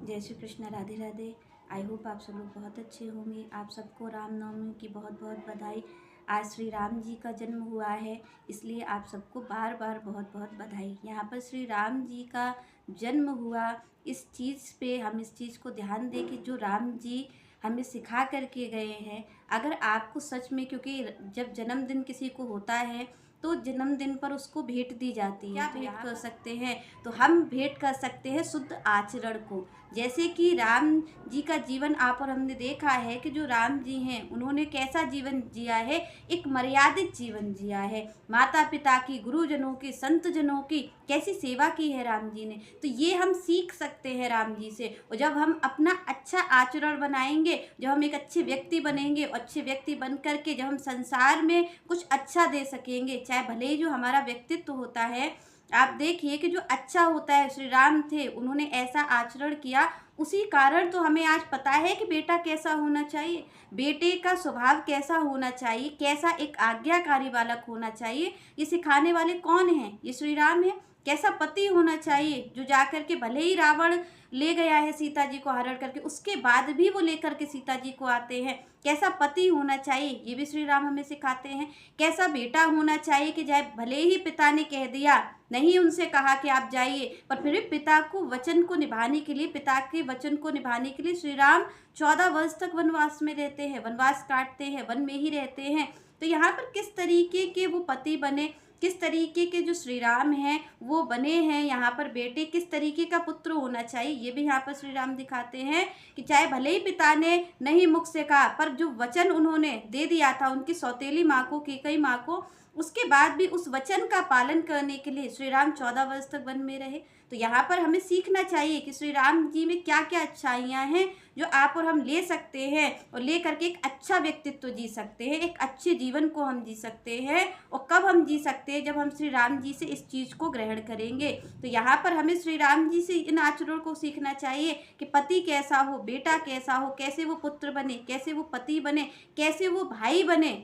जय Shri Krishna, Radhe Radhe. I hope आप सब लोग बहुत अच्छे होंगे। आप सबको रामनवमी की बहुत बहुत बधाई। आज श्री राम जी का जन्म हुआ है, इसलिए आप सबको बार बार बहुत बहुत बधाई। यहाँ पर श्री राम जी का जन्म हुआ, इस चीज़ पे हम इस चीज़ को ध्यान दें कि जो राम जी हमें सिखा करके गए हैं, अगर आपको सच में, क्योंकि जब जन्मदिन किसी को होता है तो जन्मदिन पर उसको भेंट दी जाती है। क्या भेंट कर सकते हैं? तो हम भेंट कर सकते हैं शुद्ध आचरण को। जैसे कि राम जी का जीवन आप और हमने देखा है कि जो राम जी हैं उन्होंने कैसा जीवन जिया है, एक मर्यादित जीवन जिया है। माता पिता की, गुरुजनों की, संत जनों की कैसी सेवा की है राम जी ने, तो ये हम सीख सकते हैं राम जी से। और जब हम अपना अच्छा आचरण बनाएंगे, जब हम एक अच्छे व्यक्ति बनेंगे, अच्छे व्यक्ति बन करके जब हम संसार में कुछ अच्छा दे सकेंगे, चाहे भले ही जो हमारा व्यक्तित्व होता है, आप देखिए कि जो अच्छा होता है, श्री राम थे, उन्होंने ऐसा आचरण किया, उसी कारण तो हमें आज पता है कि बेटा कैसा होना चाहिए, बेटे का स्वभाव कैसा होना चाहिए, कैसा एक आज्ञाकारी बालक होना चाहिए। ये सिखाने वाले कौन हैं? ये श्री राम है। कैसा पति होना चाहिए, जो जाकर के भले ही रावण ले गया है सीता जी को हरण करके, उसके बाद भी वो लेकर के सीता जी को आते हैं। कैसा पति होना चाहिए, ये भी श्री राम हमें सिखाते हैं। कैसा बेटा होना चाहिए कि चाहे भले ही पिता ने कह दिया, नहीं उनसे कहा कि आप जाइए, पर फिर भी पिता को वचन को निभाने के लिए, पिता के वचन को निभाने के लिए श्री राम 14 वर्ष तक वनवास में रहते हैं, वनवास काटते हैं, वन में ही रहते हैं। तो यहाँ पर किस तरीके के वो पति बने, किस तरीके के जो श्री राम हैं वो बने हैं। यहाँ पर बेटे किस तरीके का पुत्र होना चाहिए, ये भी यहाँ पर श्री राम दिखाते हैं कि चाहे भले ही पिता ने नहीं मुख से कहा, पर जो वचन उन्होंने दे दिया था उनकी सौतेली माँ को, कैकई माँ को, उसके बाद भी उस वचन का पालन करने के लिए श्री राम 14 वर्ष तक वन में रहे। तो यहाँ पर हमें सीखना चाहिए कि श्री राम जी में क्या क्या अच्छाइयाँ हैं जो आप और हम ले सकते हैं, और ले करके एक अच्छा व्यक्तित्व जी सकते हैं, एक अच्छे जीवन को हम जी सकते हैं। और कब हम जी सकते हैं? जब हम श्री राम जी से इस चीज़ को ग्रहण करेंगे। तो यहाँ पर हमें श्री राम जी से इन आचरणों को सीखना चाहिए कि पति कैसा हो, बेटा कैसा हो, कैसे वो पुत्र बने, कैसे वो पति बने, कैसे वो भाई बने,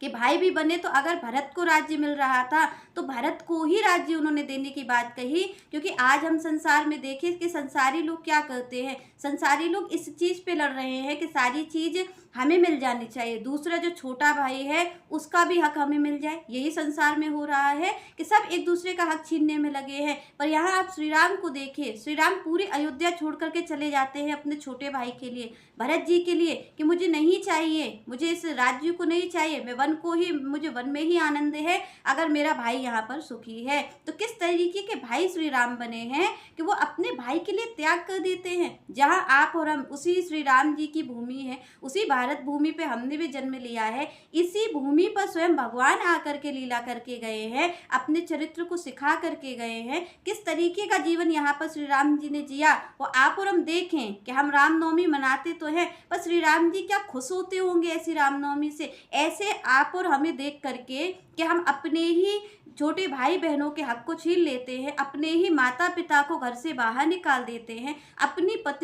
कि भाई भी बने। तो अगर भरत को राज्य मिल रहा था तो भरत को ही राज्य उन्होंने देने की बात कही, क्योंकि आज हम संसार में देखें कि संसारी लोग क्या करते हैं, संसारी लोग इस चीज़ पे लड़ रहे हैं कि सारी चीज़ हमें मिल जानी चाहिए, दूसरा जो छोटा भाई है उसका भी हक हमें मिल जाए। यही संसार में हो रहा है कि सब एक दूसरे का हक छीनने में लगे हैं। पर यहाँ आप श्री राम को देखिए, श्री राम पूरी अयोध्या छोड़ करके चले जाते हैं अपने छोटे भाई के लिए, भरत जी के लिए, कि मुझे नहीं चाहिए, मुझे इस राज्य को नहीं चाहिए, मैं वन को ही, मुझे वन में ही आनंद है अगर मेरा भाई यहाँ पर सुखी है। तो किस तरीके के भाई श्री राम बने हैं कि वो अपने भाई के लिए त्याग कर देते हैं। जहाँ आप और हम, उसी श्री राम जी की भूमि है, उसी भारत भूमि पे हमने भी जन्म लिया है, इसी भूमि पर स्वयं भगवान आकर के लीला करके गए हैं, अपने चरित्र को सिखा करके गए हैं। किस तरीके का जीवन यहाँ पर श्री राम जी ने जिया, वो आप और हम देखें कि हम रामनवमी मनाते तो हैं, पर श्री राम जी क्या खुश होते होंगे ऐसी रामनवमी से। ऐसे आप और हमें देख करके कि हम अपने ही छोटे भाई बहनों के हक को छीन लेते हैं, अपने ही माता पिता को घर से बाहर निकाल देते हैं, अपनी पत्नी